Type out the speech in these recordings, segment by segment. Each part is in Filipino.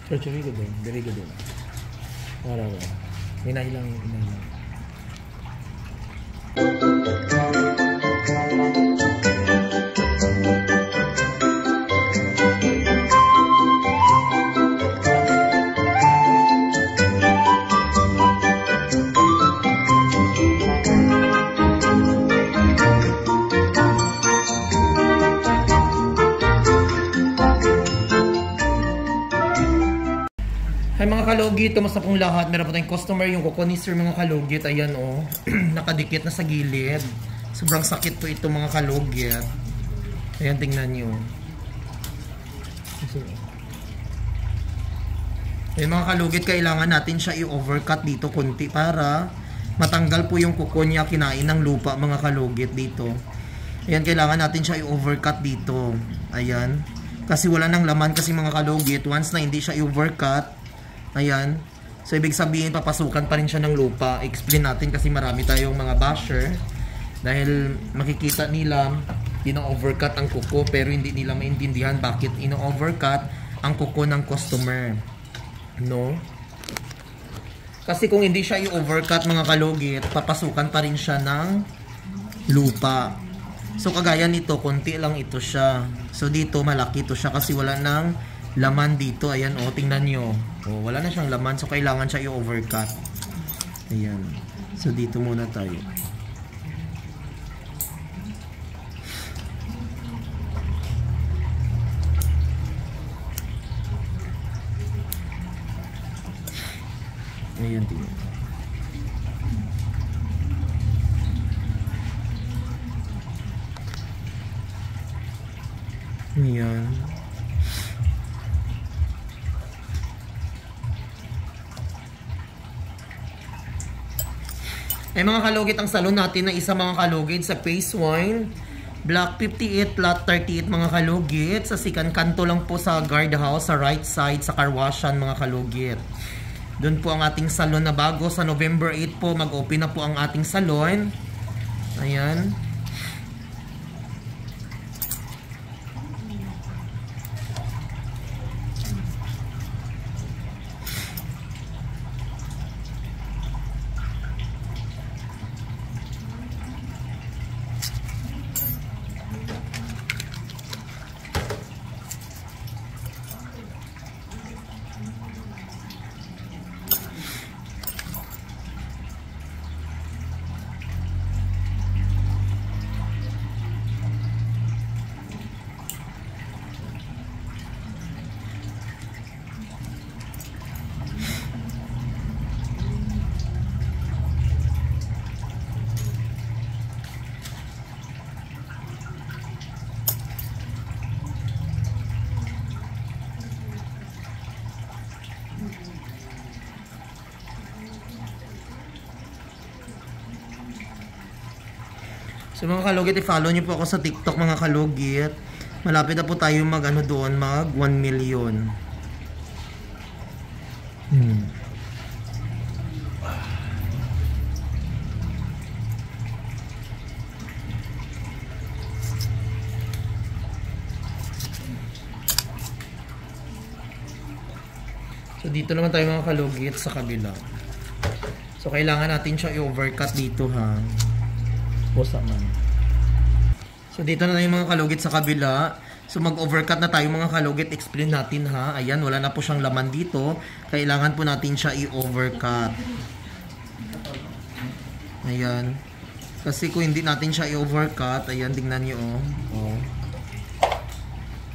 Very good din. Very good din. Araw. Inay lang. Hi mga kalugit, kamusta pong lahat? Meron po tayong customer, yung kuko ni sir mga kalugit. Ayan o, nakadikit na sa gilid. Sobrang sakit po ito mga kalugit. Ayan, tingnan nyo. Ayan mga kalugit, kailangan natin siya i-overcut dito konti para matanggal po yung kuko niya, kinain ng lupa mga kalugit dito. Ayan, kailangan natin siya i-overcut dito. Ayan. Kasi wala nang laman kasi mga kalugit, once na hindi siya i-overcut, ayan. So, ibig sabihin, papasukan pa rin siya ng lupa. Explain natin kasi marami tayong mga basher. Dahil makikita nila, ino-overcut ang kuko, pero hindi nila maintindihan bakit ino-overcut ang kuko ng customer. No? Kasi kung hindi siya i-overcut mga kalugit, papasukan pa rin siya ng lupa. So, kagaya nito, konti lang ito siya. So, dito, malaki ito siya kasi wala nang laman dito. Ayan, o, tingnan nyo. O, wala na siyang laman. So, kailangan siya i-overcut. Ayan. So, dito muna tayo. Ayan, tingnan. Ayan. Ay mga kalugit, ang salon natin na isa mga kalugit sa Phase 1, Block 58, Plot 38 mga kalugit. Sa second kanto lang po sa guardhouse, sa right side, sa carwashan mga kalugit. Doon po ang ating salon na bago. Sa November 8 po, mag-open na po ang ating salon. Ayan. So mga kalugit, i-follow nyo po ako sa TikTok mga kalugit. Malapit na po tayo mag doon, mag 1 million. So dito naman tayo mga kalugit sa kabila. So kailangan natin siya i-overcut dito ha. Man. So dito na tayo mga kalugit sa kabila. So mag-overcut na tayo mga kalugit. Explain natin ha. Ayan, wala na po siyang laman dito. Kailangan po natin siya i-overcut. Ayan. Kasi kung hindi natin siya i-overcut, ayan, tingnan nyo oh.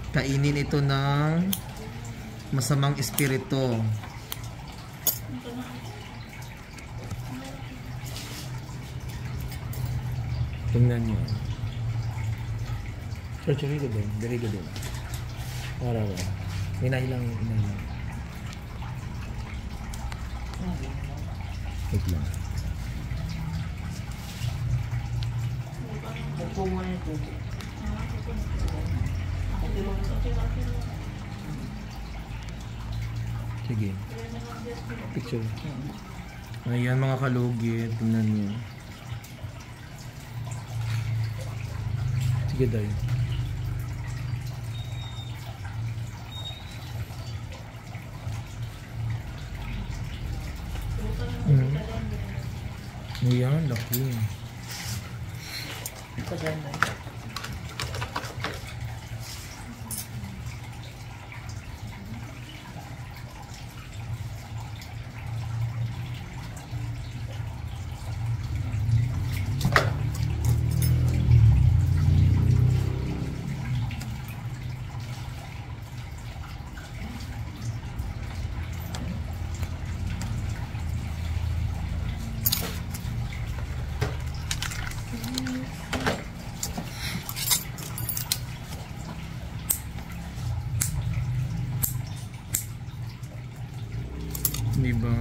Kainin ito ng masamang espiritu. Tingnan nyo. Very good din. Very good din. Araw. Inay lang. Wait lang. Sige. Picture. Ayan mga kalugit. Tingnan nyo. Sige tayo. Ayan, laki. Diba?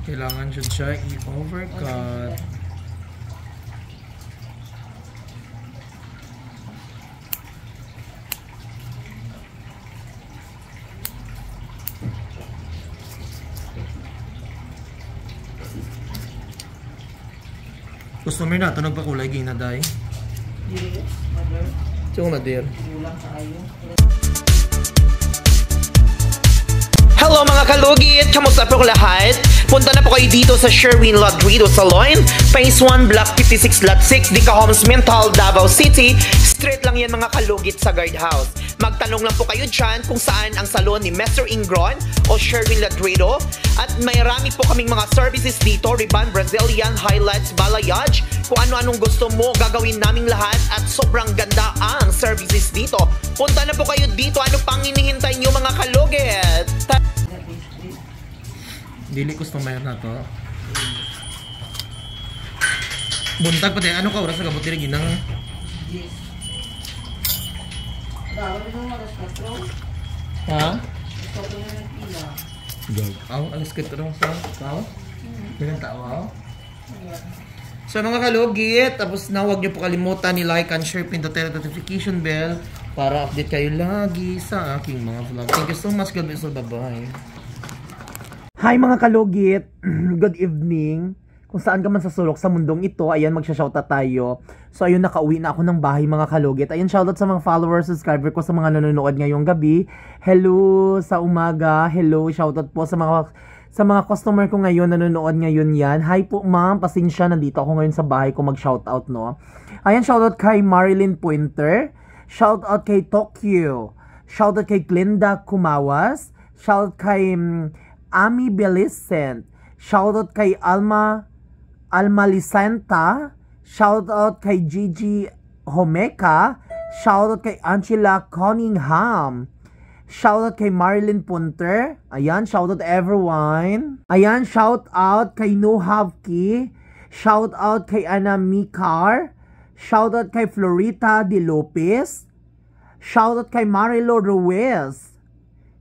Kailangan siya i-overcut. Customer na, tunog pa kulay ginaday. Dili, mother. Tsaka madir. Ulang sa ayo. Hello mga kalugit! Kamusta po lahat? Punta na po kayo dito sa Sherwin Ladrido Salon, Phase 1, Block 56, Lot 6, Dica Homes, Mental, Davao City. Straight lang yan mga kalugit sa guardhouse. Magtanong lang po kayo dyan kung saan ang salon ni Mr. Ingron o Sherwin Ladrido. At mayroon po kaming mga services dito, Ribbon, Brazilian, Highlights, Balayage. Kung ano-anong gusto mo, gagawin naming lahat at sobrang ganda ang services dito. Punta na po kayo dito. Ano pang hinihintay nyo mga kalugit? Dili customer na to. Buntag pati, ano ka oras na kabuti rin ginang? Yes. Dapat ito alas 4. Ha? Gusto ko na nagpila. Gag. Aw, alas ka ito sa tao? Bilang tao, aw? So mga kalugit, tapos na huwag niyo po kalimutan ni like and share, pindutin ang notification bell para update kayo lagi sa aking mga vlog. Thank you so much. God bless. Bye-bye. Hi mga kalugit, good evening. Kung saan ka man sa sulok sa mundong ito, ayan magsha-shoutout tayo. So ayun, nakauwi na ako ng bahay mga kalugit. Ayun, shoutout sa mga followers, subscriber ko, sa mga nanonood ngayong gabi. Hello sa umaga, hello, shoutout po sa mga customer ko ngayon, nanonood ngayon yan. Hi po ma'am, pasensya, nandito ako ngayon sa bahay ko mag-shoutout, no. Ayan, shoutout kay Marilyn Pointer, shoutout kay Tokyo, shoutout kay Glenda Kumawas, shoutout kay Ami Belicent, shoutout kay Alma Lisanta, shoutout kay Gigi Homeka, shoutout kay Angela Cunningham, shoutout kay Marilyn Punter, ayan, shoutout everyone, ayan, shoutout kay Nuhavki, shoutout kay Ana Mikar, shoutout kay Florita De Lopez, shoutout kay Marilo Ruiz,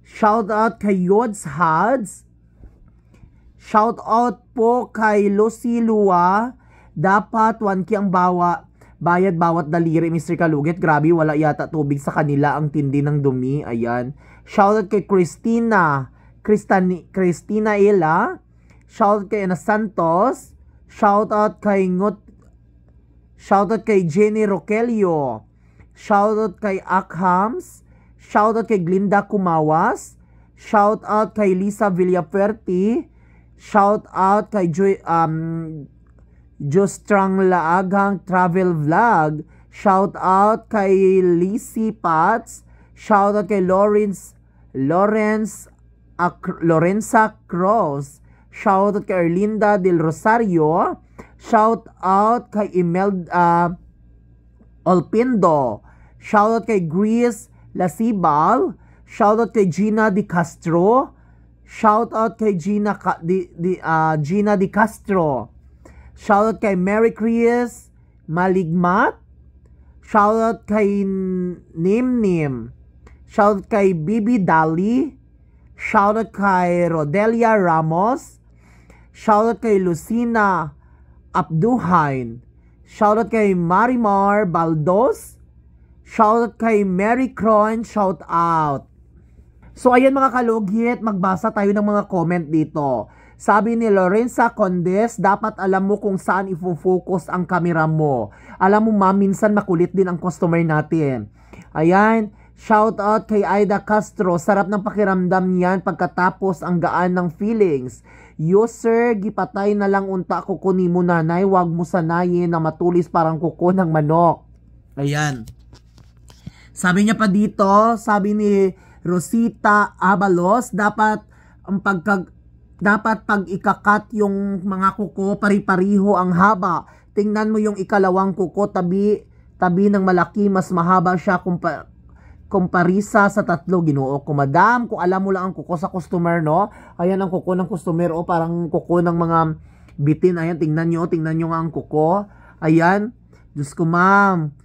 shoutout kay Yods Hads. Shoutout po kay Lucy Lua. Dapat 1K ang bayad bawat daliri, Mr. Kalugit. Grabe, wala yata tubig sa kanila. Ang tindi ng dumi. Ayan. Shoutout kay Christina Ella. Shoutout kay Ana Santos. Shoutout kay Shoutout kay Jenny Rogelio. Shoutout kay Akhams. Shoutout kay Glinda Kumawas. Shoutout kay Lisa Villafuerte. Shoutout kay Jostrang Laagang Travel Vlog. Shoutout kay Lizzie Pats. Shoutout kay Lorenza Cross. Shoutout kay Erlinda Del Rosario. Shoutout kay Imelda Olpindo. Shoutout kay Grace Lasibal. Shoutout kay Gina Di Castro. Shoutout kay Gina Di Castro. Shoutout kay Mary Chris Maligmat. Shoutout kay Nim. Shoutout kay Bibi Dali. Shoutout kay Rodelia Ramos. Shoutout kay Lucina Abduhain. Shoutout kay Marimar Baldos. Shoutout kay Mary Cron, shoutout. So ayan mga kalugit, magbasa tayo ng mga comment dito. Sabi ni Lorenza Condes, dapat alam mo kung saan ifo-focus ang camera mo. Alam mo ma'am, minsan makulit din ang customer natin. Ayan, Shout out kay Aida Castro. Sarap ng pakiramdam niyan pagkatapos ang gaan ng feelings. User, gipatay na lang unta kuko ni mo nanay. Wag mo sanayin na matulis parang kuko ng manok. Ayan. Sabi niya pa dito, sabi ni Rosita Abalos, dapat pag ikakat yung mga kuko, pari-pariho ang haba. Tingnan mo yung ikalawang kuko, tabi ng malaki, mas mahaba siya kumparisa sa tatlo. Ginoo ko, madam, kung alam mo lang ang kuko sa customer, no? Ayan ang kuko ng customer, o parang kuko ng mga bitin. Ayan, tingnan nyo nga ang kuko. Ayan, Diyos ko, ma'am,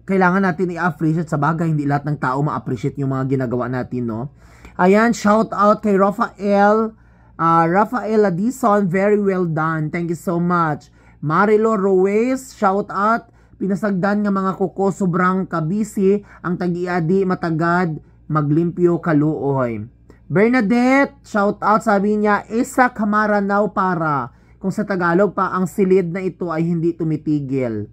kailangan natin i-appreciate. Sa bagay, hindi lahat ng tao ma-appreciate yung mga ginagawa natin, no? Ayan, shout out kay Rafael Adison, very well done, thank you so much. Marilo Ruiz, shout out, pinasagdan nga mga kuko sobrang kabisi, ang tag-iadi matagad maglimpyo kaluoy. Bernadette, shout out, sabi niya, isa kamaranaw para, kung sa Tagalog pa, ang silid na ito ay hindi tumitigil.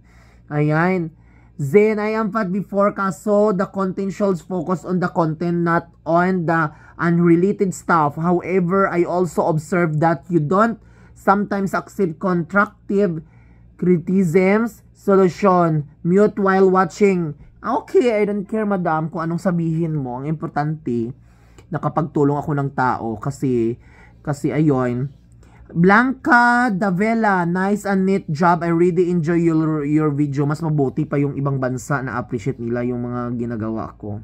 Ayan. Zen, I am fat before kaso the content shows focus on the content, not on the unrelated stuff. However, I also observe that you don't sometimes accept constructive criticisms. Solution, mute while watching. Okay, I don't care, madam, kung anong sabihin mo. Ang importante, nakapagtulong ako ng tao kasi ayon. Blanca Davela, nice and neat job. I really enjoy your video. Mas mabuti pa yung ibang bansa na appreciate nila yung mga ginagawa ko.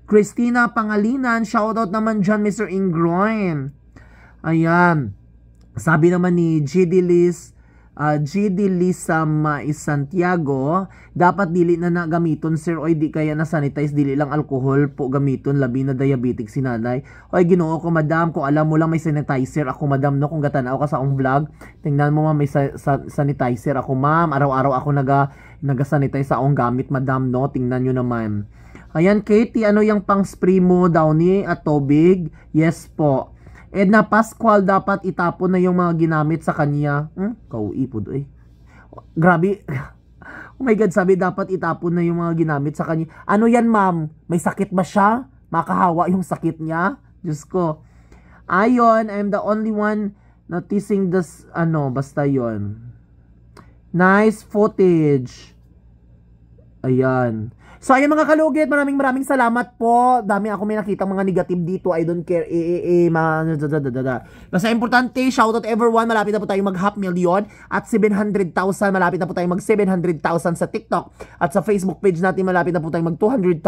Christina Pangalinan, shoutout naman dyan, Mr. Ingroin. Ayan. Sabi naman ni GD Lisam Santiago, dapat dili na gamiton sir, oy di kaya na sanitize, dili lang alcohol po gamiton, labi na diabetic si nanay. Oy Ginoo ko, madam, kung alam mo lang may sanitizer ako, madam, no, kung gatanaw ka sa akong vlog, tingnan mo, ma'am, may sanitizer ako, ma'am, araw-araw ako naga-sanitize sa akong gamit, madam, no, tingnan nyo naman. Ayan, Katie, ano yung pang spray mo daw ni at tubig? Yes po. Edna Pascual, dapat itapon na yung mga ginamit sa kanya. Kauipod, eh. Grabe. Oh my God, sabi dapat itapon na yung mga ginamit sa kanya. Ano yan, ma'am? May sakit ba siya? Makahawa yung sakit niya? Diyos ko. Ayon, I'm the only one noticing this, basta yon. Nice footage. Ayan. So, ayun mga kalugit, maraming salamat po. Dami ako may nakita mga negative dito. I don't care. Basta importante, shoutout everyone. Malapit na po tayo mag 500,000 at 700,000. Malapit na po tayo mag 700,000 sa TikTok. At sa Facebook page natin, malapit na po tayo mag 200,000.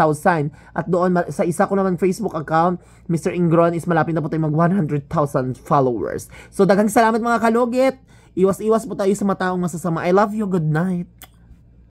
At doon, sa isa ko naman Facebook account, Mr. Ingron, is malapit na po tayo mag 100,000 followers. So, daghang salamat mga kalugit. Iwas-iwas po tayo sa mga taong masasama. I love you. Good night.